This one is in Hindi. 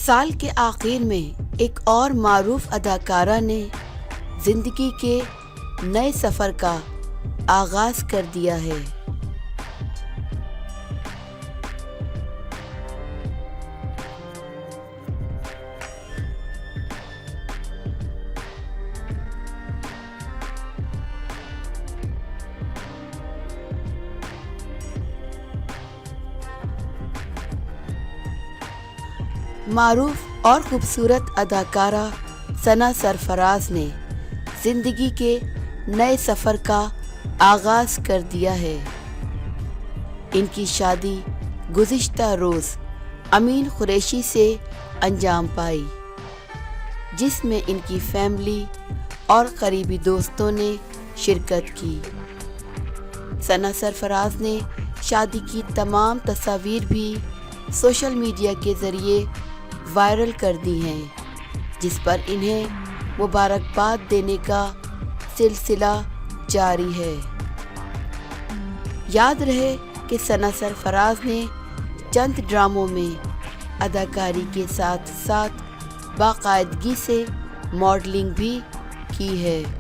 साल के आखिर में एक और मारूफ अदाकारा ने जिंदगी के नए सफ़र का आगाज़ कर दिया है। मारूफ और खूबसूरत अदाकारा सना सरफराज ने ज़िंदगी के नए सफ़र का आगाज़ कर दिया है। इनकी शादी गुज़िश्ता रोज़ अमीन कुरैशी से अंजाम पाई, जिसमें इनकी फैमिली और करीबी दोस्तों ने शिरकत की। सना सरफराज ने शादी की तमाम तस्वीर भी सोशल मीडिया के ज़रिए वायरल कर दी हैं, जिस पर इन्हें मुबारकबाद देने का सिलसिला जारी है। याद रहे कि सना सरफराज ने चंद ड्रामों में अदाकारी के साथ साथ बाकायदगी से मॉडलिंग भी की है।